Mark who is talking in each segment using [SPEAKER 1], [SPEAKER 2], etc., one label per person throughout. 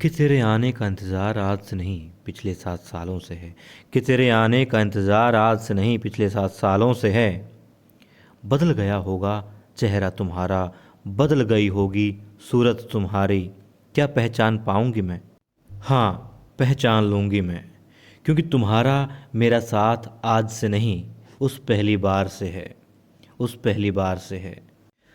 [SPEAKER 1] कि तेरे आने का इंतज़ार आज से नहीं पिछले 7 सालों से है। कि तेरे आने का इंतज़ार आज से नहीं पिछले 7 सालों से है। बदल गया होगा चेहरा तुम्हारा, बदल गई होगी सूरत तुम्हारी। क्या पहचान पाऊंगी मैं? हाँ, पहचान लूंगी मैं, क्योंकि तुम्हारा मेरा साथ आज से नहीं उस पहली बार से है, उस पहली बार से है।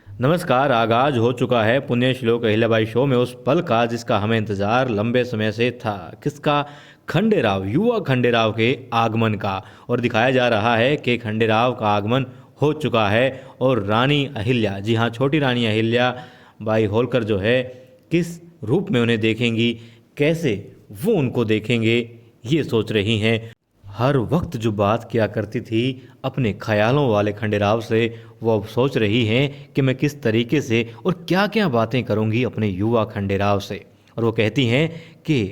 [SPEAKER 1] नमस्कार, आगाज हो चुका है पुण्य श्लोक अहिल्याबाई शो में उस पल का जिसका हमें इंतजार लंबे समय से था। किसका? खंडेराव, युवा खंडेराव के आगमन का। और दिखाया जा रहा है कि खंडेराव का आगमन हो चुका है और रानी अहिल्या, जी हाँ, छोटी रानी अहिल्या बाई होलकर जो है किस रूप में उन्हें देखेंगी, कैसे वो उनको देखेंगे, ये सोच रही हैं। हर वक्त जो बात किया करती थी अपने ख्यालों वाले खंडेराव से, वो अब सोच रही हैं कि मैं किस तरीके से और क्या क्या बातें करूंगी अपने युवा खंडेराव से। और वो कहती हैं कि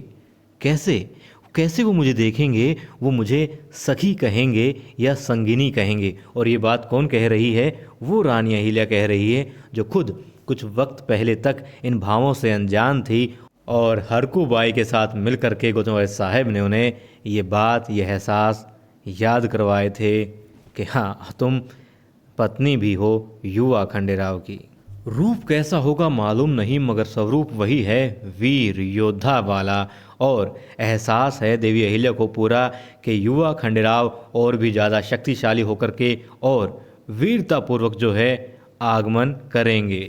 [SPEAKER 1] कैसे कैसे वो मुझे देखेंगे, वो मुझे सखी कहेंगे या संगिनी कहेंगे। और ये बात कौन कह रही है? वो रानी अहिल्या कह रही है, जो खुद कुछ वक्त पहले तक इन भावों से अनजान थी। और हरकू बाई के साथ मिलकर के गौतम साहब ने उन्हें ये बात, ये एहसास याद करवाए थे कि हाँ, तुम पत्नी भी हो युवा खंडेराव की। रूप कैसा होगा मालूम नहीं, मगर स्वरूप वही है, वीर योद्धा वाला। और एहसास है देवी अहिल्या को पूरा कि युवा खंडेराव और भी ज़्यादा शक्तिशाली होकर के और वीरतापूर्वक जो है आगमन करेंगे।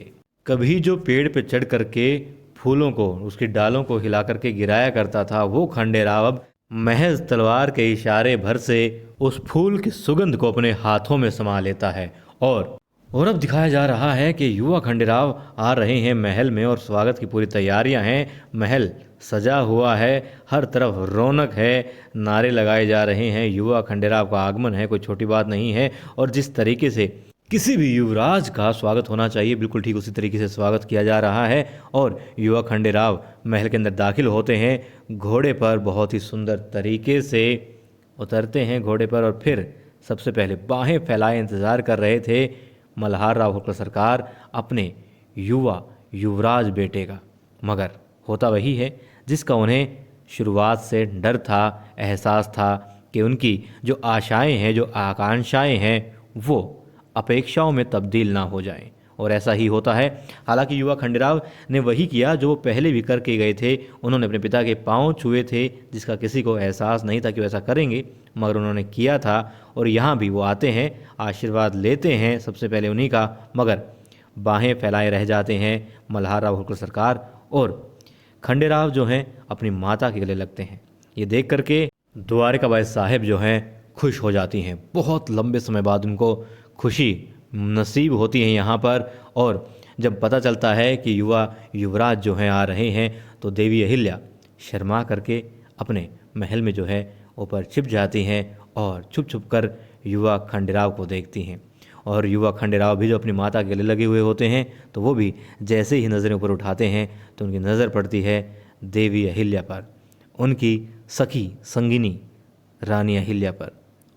[SPEAKER 1] कभी जो पेड़ पे चढ़ करके फूलों को, उसकी डालों को हिला करके गिराया करता था, वो खंडेराव अब महज तलवार के इशारे भर से उस फूल की सुगंध को अपने हाथों में समा लेता है। और अब दिखाया जा रहा है कि युवा खंडेराव आ रहे हैं महल में और स्वागत की पूरी तैयारियां हैं। महल सजा हुआ है, हर तरफ रौनक है, नारे लगाए जा रहे हैं। युवा खंडेराव का आगमन है, कोई छोटी बात नहीं है। और जिस तरीके से किसी भी युवराज का स्वागत होना चाहिए, बिल्कुल ठीक उसी तरीके से स्वागत किया जा रहा है। और युवा खंडेराव महल के अंदर दाखिल होते हैं, घोड़े पर बहुत ही सुंदर तरीके से उतरते हैं घोड़े पर। और फिर सबसे पहले बाहें फैलाए इंतज़ार कर रहे थे मल्हार राव होलकर सरकार अपने युवा युवराज बेटे का। मगर होता वही है जिसका उन्हें शुरुआत से डर था, एहसास था कि उनकी जो आशाएं हैं, जो आकांक्षाएं हैं, वो अपेक्षाओं में तब्दील ना हो जाएं। और ऐसा ही होता है। हालांकि युवा खंडेराव ने वही किया जो वो पहले भी करके गए थे। उन्होंने अपने पिता के पांव छुए थे, जिसका किसी को एहसास नहीं था कि वो ऐसा करेंगे, मगर उन्होंने किया था। और यहाँ भी वो आते हैं, आशीर्वाद लेते हैं सबसे पहले उन्हीं का, मगर बाहें फैलाए रह जाते हैं मल्हार राव होलकर सरकार। और खंडेराव जो हैं अपनी माता के गले लगते हैं। ये देख करके द्वारिकाबाई साहब जो हैं खुश हो जाती हैं। बहुत लंबे समय बाद उनको खुशी नसीब होती है यहाँ पर। और जब पता चलता है कि युवा युवराज जो हैं आ रहे हैं, तो देवी अहिल्या शर्मा करके अपने महल में जो है ऊपर छिप जाती हैं और छुप छुप कर युवा खंडेराव को देखती हैं। और युवा खंडेराव भी जो अपनी माता के गले लगे हुए होते हैं, तो वो भी जैसे ही नज़रें ऊपर उठाते हैं तो उनकी नज़र पड़ती है देवी अहिल्या पर, उनकी सखी संगिनी रानी अहिल्या पर।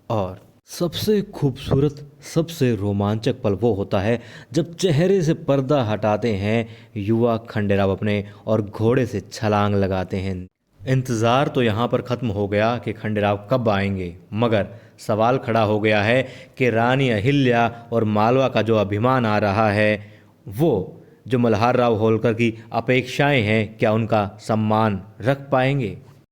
[SPEAKER 1] और सबसे खूबसूरत, सबसे रोमांचक पल वो होता है जब चेहरे से पर्दा हटाते हैं युवा खंडेराव अपने और घोड़े से छलांग लगाते हैं। इंतज़ार तो यहाँ पर ख़त्म हो गया कि खंडेराव कब आएंगे, मगर सवाल खड़ा हो गया है कि रानी अहिल्या और मालवा का जो अभिमान आ रहा है, वो जो मल्हार राव होलकर की अपेक्षाएं हैं, क्या उनका सम्मान रख पाएंगे?